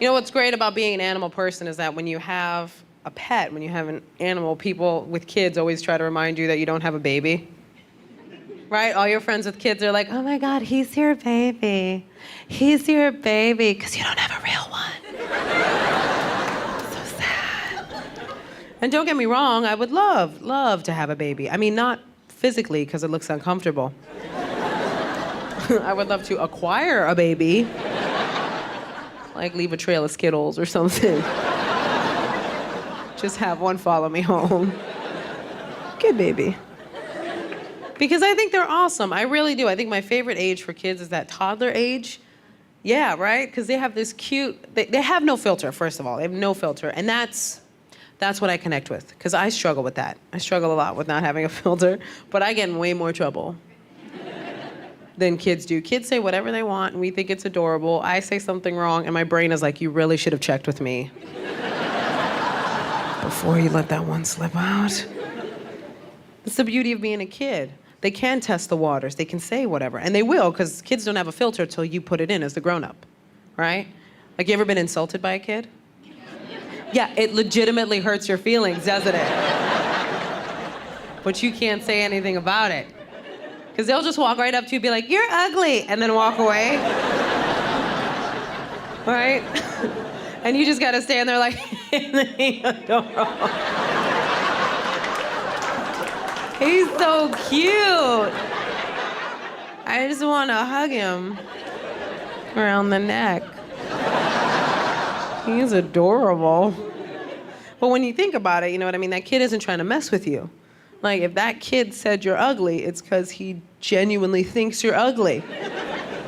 You know what's great about being an animal person is that when you have a pet, when you have an animal, people with kids always try to remind you that you don't have a baby. Right? All your friends with kids are like, oh my God, he's your baby. He's your baby, because you don't have a real one. So sad. And don't get me wrong, I would love to have a baby. I mean, not physically, because it looks uncomfortable. I would love to acquire a baby. Like leave a trail of Skittles or something. Just have one follow me home. Good baby. Because I think they're awesome. I really do. I think my favorite age for kids is that toddler age. Yeah, right? Because they have this cute, they have no filter, first of all. They have no filter. And that's what I connect with. Because I struggle with that. I struggle a lot with not having a filter. But I get in way more trouble than kids do. Kids say whatever they want, and we think it's adorable. I say something wrong, and my brain is like, you really should have checked with me before you let that one slip out. It's the beauty of being a kid. They can test the waters. They can say whatever, and they will, because kids don't have a filter till you put it in as the grown-up, right? Like, you ever been insulted by a kid? Yeah, it legitimately hurts your feelings, doesn't it? But you can't say anything about it. Because they'll just walk right up to you and be like, you're ugly, and then walk away. Right? And you just gotta stand there like, adorable. He's so cute. I just want to hug him around the neck. He's adorable. But when you think about it, you know what I mean? That kid isn't trying to mess with you. Like, if that kid said you're ugly, it's because he genuinely thinks you're ugly.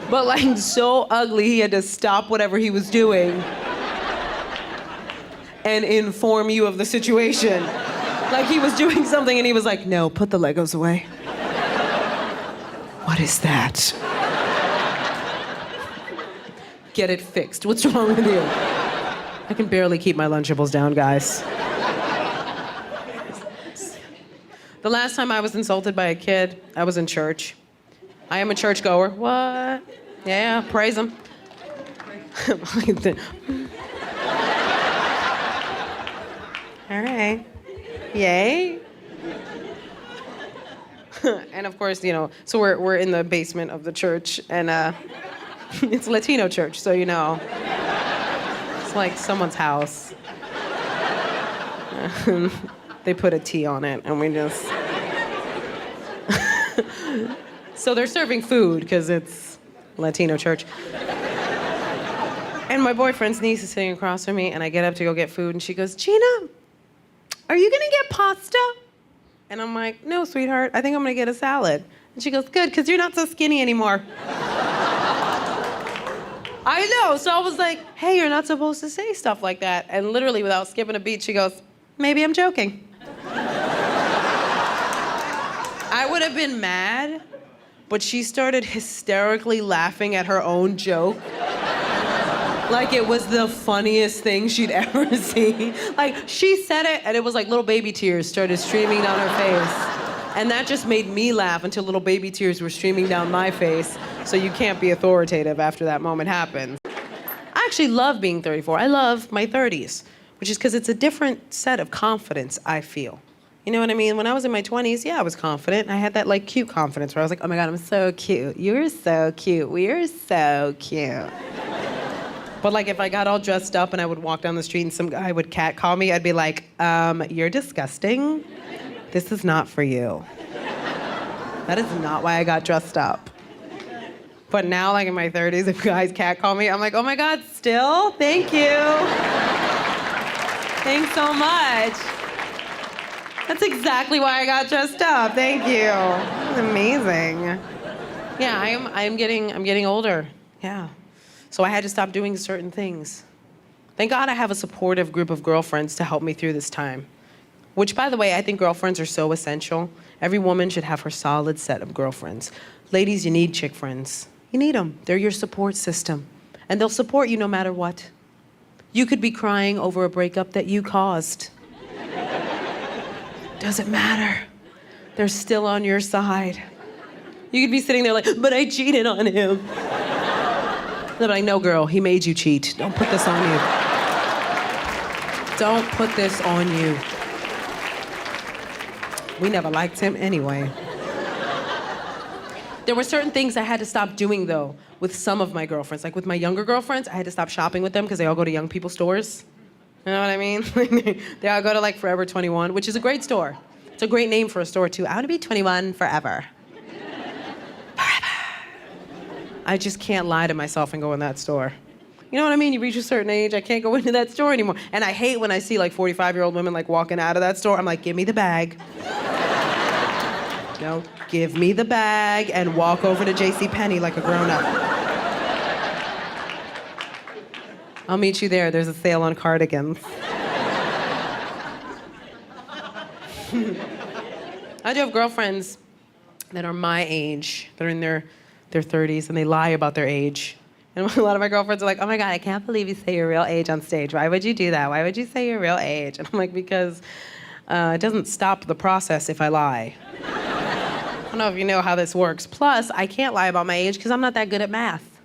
But like, so ugly, he had to stop whatever he was doing and inform you of the situation. Like, he was doing something and he was like, no, put the Legos away. What is that? Get it fixed. What's wrong with you? I can barely keep my Lunchables down, guys. The last time I was insulted by a kid, I was in church. I am a churchgoer. What? Yeah, praise him. All right. Yay. And of course, you know, so we're in the basement of the church, and it's a Latino church, so you know, it's like someone's house. They put a T on it, and we just... So they're serving food, because it's Latino church. And my boyfriend's niece is sitting across from me, and I get up to go get food, and she goes, Gina, are you gonna get pasta? And I'm like, no, sweetheart, I think I'm gonna get a salad. And she goes, good, because you're not so skinny anymore. I know, so I was like, hey, you're not supposed to say stuff like that. And literally, without skipping a beat, she goes, maybe I'm joking. I would have been mad, but she started hysterically laughing at her own joke. Like it was the funniest thing she'd ever seen. Like, she said it, and it was like little baby tears started streaming down her face. And that just made me laugh until little baby tears were streaming down my face. So you can't be authoritative after that moment happens. I actually love being 34. I love my 30s, which is because it's a different set of confidence, I feel. You know what I mean? When I was in my 20s, yeah, I was confident. I had that like cute confidence where I was like, oh my God, I'm so cute. You're so cute. We're so cute. But like, if I got all dressed up and I would walk down the street and some guy would catcall me, I'd be like, you're disgusting. This is not for you. That is not why I got dressed up. But now, like in my 30s, if guys catcall me, I'm like, oh my God, still? Thank you. Thanks so much. That's exactly why I got dressed up. Thank you. That's amazing. Yeah, I'm getting older. Yeah. So I had to stop doing certain things. Thank God I have a supportive group of girlfriends to help me through this time. Which, by the way, I think girlfriends are so essential. Every woman should have her solid set of girlfriends. Ladies, you need chick friends. You need them. They're your support system. And they'll support you no matter what. You could be crying over a breakup that you caused. Doesn't matter. They're still on your side. You could be sitting there like, but I cheated on him. They're like, no, girl, he made you cheat. Don't put this on you. Don't put this on you. We never liked him anyway. There were certain things I had to stop doing, though, with some of my girlfriends. Like with my younger girlfriends, I had to stop shopping with them because they all go to young people stores. You know what I mean? They all go to like Forever 21, which is a great store. It's a great name for a store, too. I want to be 21 forever. I just can't lie to myself and go in that store. You know what I mean? You reach a certain age, I can't go into that store anymore. And I hate when I see like 45-year-old women like walking out of that store. I'm like, give me the bag. No, give me the bag and walk over to JCPenney like a grown-up. I'll meet you there. There's a sale on cardigans. I do have girlfriends that are my age, that are in their 30s, and they lie about their age. And a lot of my girlfriends are like, oh my God, I can't believe you say your real age on stage. Why would you do that? Why would you say your real age? And I'm like, because it doesn't stop the process if I lie. I don't know if you know how this works. Plus, I can't lie about my age because I'm not that good at math.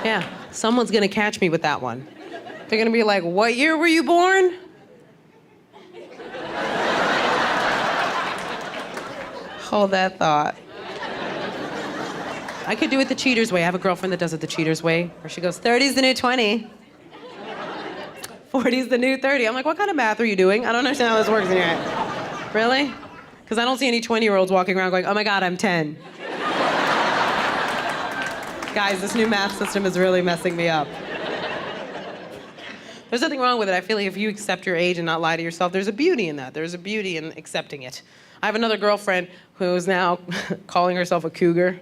Yeah, someone's gonna catch me with that one. They're gonna be like, what year were you born? Hold that thought. I could do it the cheater's way. I have a girlfriend that does it the cheater's way, where she goes, 30's the new 20. 40's the new 30. I'm like, what kind of math are you doing? I don't understand how this works in your head. Really? Because I don't see any 20-year-olds walking around going, oh my God, I'm 10. Guys, this new math system is really messing me up. There's nothing wrong with it. I feel like if you accept your age and not lie to yourself, there's a beauty in that. There's a beauty in accepting it. I have another girlfriend who's now calling herself a cougar.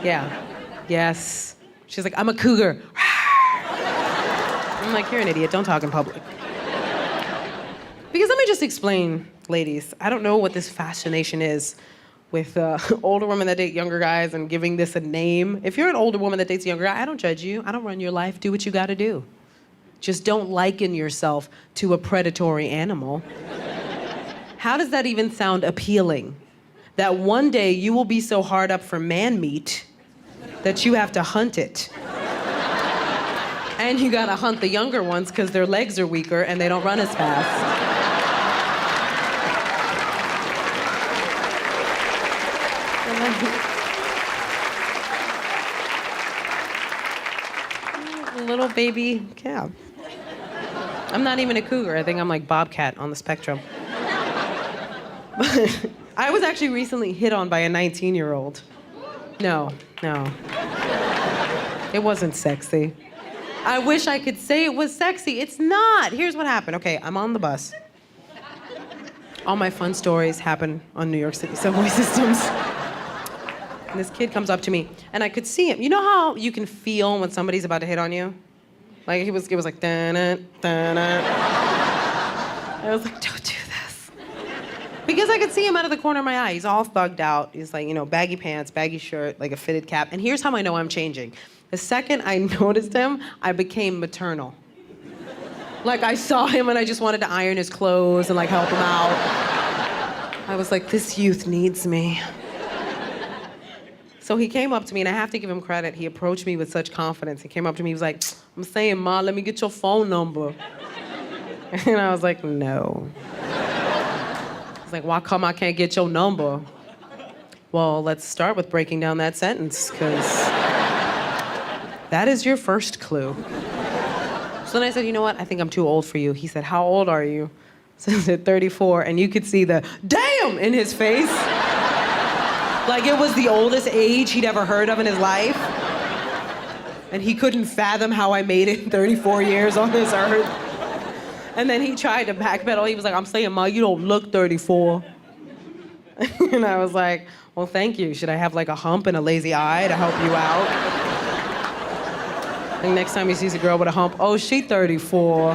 Yeah. Yes. She's like, I'm a cougar. I'm like, you're an idiot. Don't talk in public. Because let me just explain, ladies. I don't know what this fascination is with older women that date younger guys and giving this a name. If you're an older woman that dates a younger guy, I don't judge you. I don't run your life. Do what you gotta do. Just don't liken yourself to a predatory animal. How does that even sound appealing? That one day you will be so hard up for man meat that you have to hunt it. And you gotta hunt the younger ones because their legs are weaker and they don't run as fast. Little baby cab. I'm not even a cougar. I think I'm like Bobcat on the spectrum. I was actually recently hit on by a 19-year-old. No. It wasn't sexy. I wish I could say it was sexy. It's not. Here's what happened. Okay, I'm on the bus. All my fun stories happen on New York City subway systems. And this kid comes up to me, and I could see him. You know how you can feel when somebody's about to hit on you? Like, it was like, da-na, da-na. I was like, don't do this. Because I could see him out of the corner of my eye. He's all thugged out. He's like, baggy pants, baggy shirt, like a fitted cap. And here's how I know I'm changing. The second I noticed him, I became maternal. Like, I saw him and I just wanted to iron his clothes and like help him out. I was like, this youth needs me. So he came up to me, and I have to give him credit. He approached me with such confidence. He came up to me, he was like, I'm saying, Ma, let me get your phone number. And I was like, no. He's like, why come I can't get your number? Well, let's start with breaking down that sentence, because that is your first clue. So then I said, you know what? I think I'm too old for you. He said, how old are you? So I said, 34, and you could see the damn in his face. Like it was the oldest age he'd ever heard of in his life. And he couldn't fathom how I made it 34 years on this earth. And then he tried to backpedal. He was like, I'm saying, Ma, you don't look 34. And I was like, well, thank you. Should I have like a hump and a lazy eye to help you out? And next time he sees a girl with a hump, oh, she 34.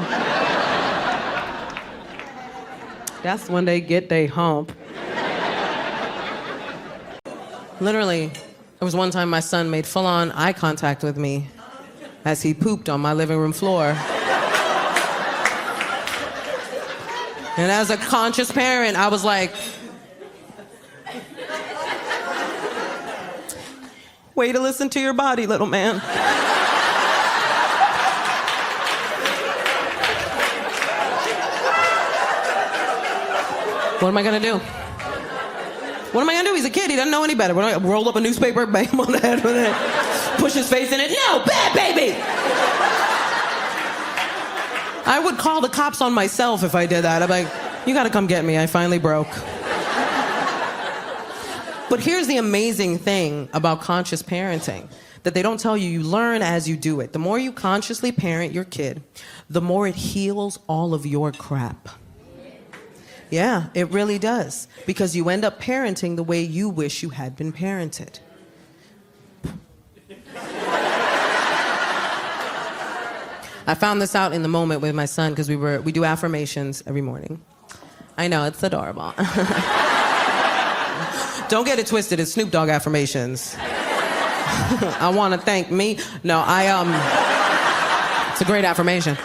That's when they get they hump. Literally, there was one time my son made full-on eye contact with me as he pooped on my living room floor. And as a conscious parent, I was like, Way to listen to your body, little man. What am I gonna do? What am I gonna do? He's a kid, he doesn't know any better. What am I gonna roll up a newspaper, bang him on the head with it, push his face in it? No, bad baby! I would call the cops on myself if I did that. I'd be like, you gotta come get me, I finally broke. But here's the amazing thing about conscious parenting that they don't tell you. You learn as you do it. The more you consciously parent your kid, the more it heals all of your crap. Yeah, it really does. Because you end up parenting the way you wish you had been parented. I found this out in the moment with my son because we do affirmations every morning. I know, it's adorable. Don't get it twisted, it's Snoop Dogg affirmations. I want to thank me. No, it's a great affirmation.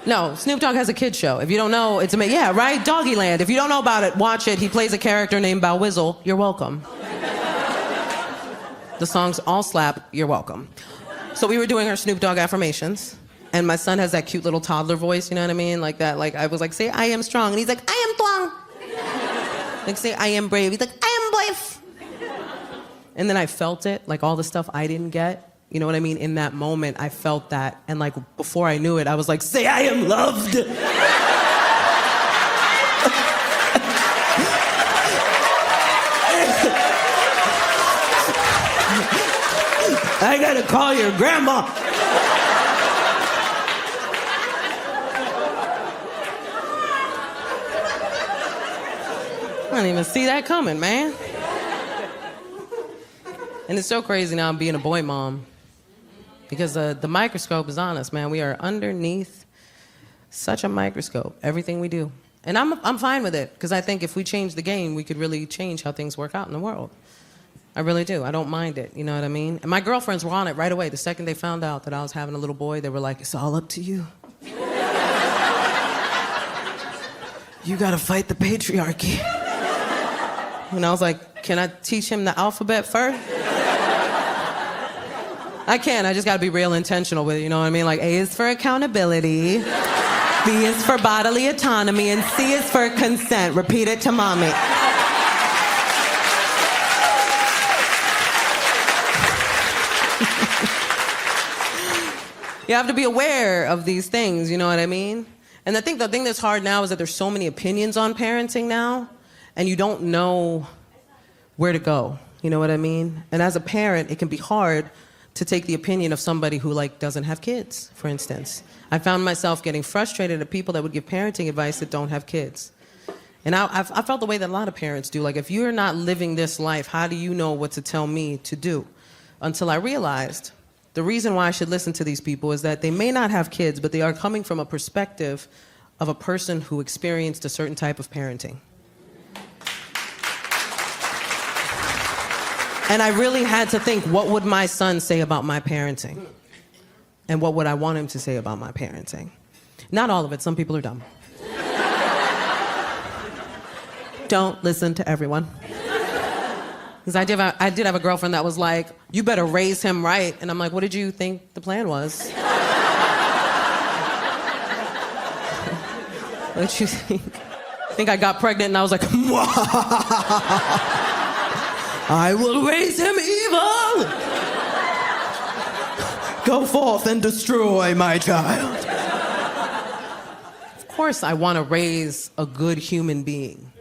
No, Snoop Dogg has a kid show. If you don't know, it's amazing. Yeah, right? Doggyland. If you don't know about it, watch it. He plays a character named Bow Wizzle. You're welcome. The songs all slap. You're welcome. So we were doing our Snoop Dogg affirmations, and my son has that cute little toddler voice, you know what I mean? Like that, like I was like, say, I am strong. And he's like, I am strong. Like, say, I am brave. He's like, I am brave. And then I felt it, like all the stuff I didn't get. You know what I mean? In that moment, I felt that. And like, before I knew it, I was like, say I am loved. I gotta call your grandma. I didn't even see that coming, man. And it's so crazy now being a boy mom. Because the microscope is on us, man. We are underneath such a microscope, everything we do. And I'm fine with it, because I think if we change the game, we could really change how things work out in the world. I really do. I don't mind it, you know what I mean? And my girlfriends were on it right away. The second they found out that I was having a little boy, they were like, it's all up to you. You gotta fight the patriarchy. And I was like, can I teach him the alphabet first? I can, I just gotta be real intentional with it, you know what I mean? Like, A is for accountability, B is for bodily autonomy, and C is for consent. Repeat it to mommy. You have to be aware of these things, you know what I mean? And I think the thing that's hard now is that there's so many opinions on parenting now, and you don't know where to go, you know what I mean? And as a parent, it can be hard to take the opinion of somebody who like doesn't have kids, for instance. I found myself getting frustrated at people that would give parenting advice that don't have kids. And I felt the way that a lot of parents do. Like, if you're not living this life, how do you know what to tell me to do? Until I realized the reason why I should listen to these people is that they may not have kids, but they are coming from a perspective of a person who experienced a certain type of parenting. And I really had to think, what would my son say about my parenting? And what would I want him to say about my parenting? Not all of it. Some people are dumb. Don't listen to everyone. Because I did have a girlfriend that was like, you better raise him right. And I'm like, what did you think the plan was? What did you think? I think I got pregnant and I was like, I will raise him evil. Go forth and destroy my child. Of course I want to raise a good human being,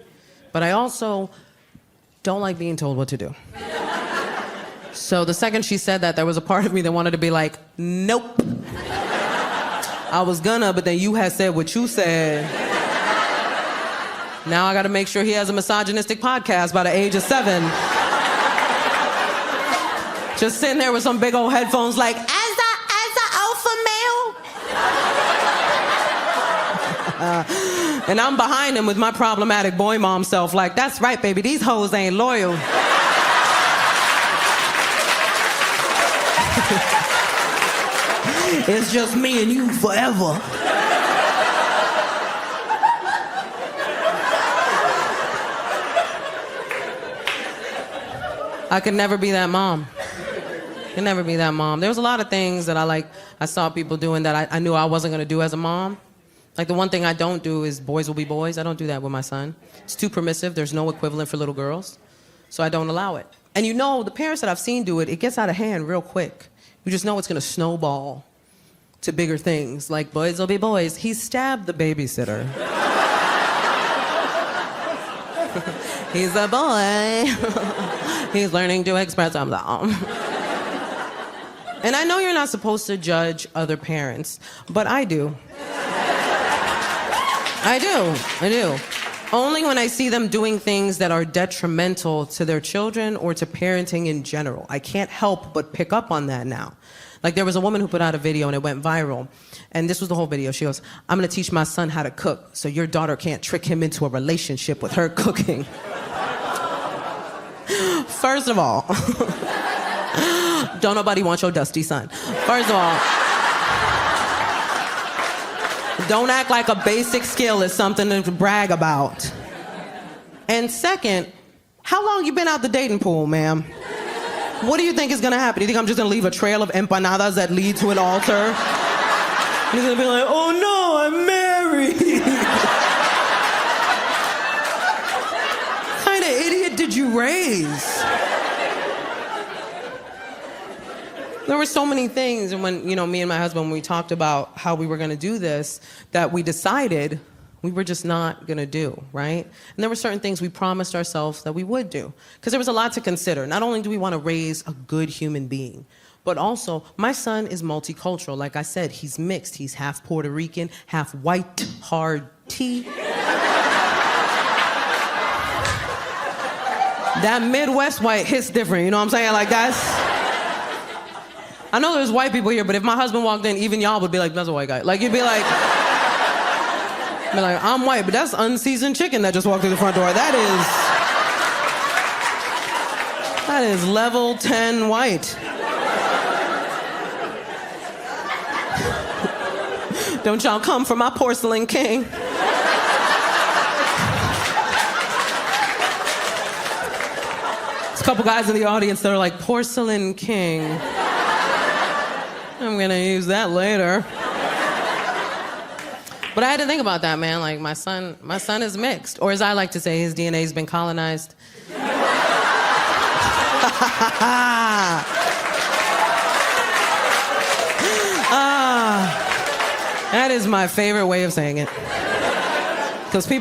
but I also don't like being told what to do. So the second she said that, there was a part of me that wanted to be like, nope. I was gonna, but then you had said what you said. Now I gotta make sure he has a misogynistic podcast by the age of 7. Just sitting there with some big old headphones like, as a alpha male. And I'm behind him with my problematic boy mom self like, that's right, baby, these hoes ain't loyal. It's just me and you forever. I could never be that mom. Can never be that mom. There was a lot of things that I saw people doing that I knew I wasn't gonna do as a mom. Like the one thing I don't do is boys will be boys. I don't do that with my son. It's too permissive. There's no equivalent for little girls. So I don't allow it. And you know, the parents that I've seen do it, it gets out of hand real quick. You just know it's gonna snowball to bigger things, like boys will be boys. He stabbed the babysitter. He's a boy. He's learning to express himself. And I know you're not supposed to judge other parents, but I do. I do. Only when I see them doing things that are detrimental to their children or to parenting in general. I can't help but pick up on that now. Like there was a woman who put out a video and it went viral. And this was the whole video. She goes, I'm gonna teach my son how to cook so your daughter can't trick him into a relationship with her cooking. First of all, don't nobody want your dusty son. First of all, don't act like a basic skill is something to brag about. And second, how long you been out the dating pool, ma'am? What do you think is gonna happen? Do you think I'm just gonna leave a trail of empanadas that lead to an altar? He's gonna be like, oh no, I'm married. What kind of idiot did you raise? There were so many things, and when, you know, me and my husband, when we talked about how we were gonna do this, that we decided we were just not gonna do, right? And there were certain things we promised ourselves that we would do. Because there was a lot to consider. Not only do we wanna raise a good human being, but also, my son is multicultural. Like I said, he's mixed. He's half Puerto Rican, half white, hard tea. That Midwest white hits different, you know what I'm saying? Like that's... I know there's white people here, but if my husband walked in, even y'all would be like, that's a white guy. Like, you'd be like, I'm white, but that's unseasoned chicken that just walked through the front door. That is level 10 white. Don't y'all come for my porcelain king. There's a couple guys in the audience that are like, porcelain king. I'm gonna use that later. But I had to think about that, man. Like, my son is mixed. Or as I like to say, his DNA's been colonized. That is my favorite way of saying it. Because people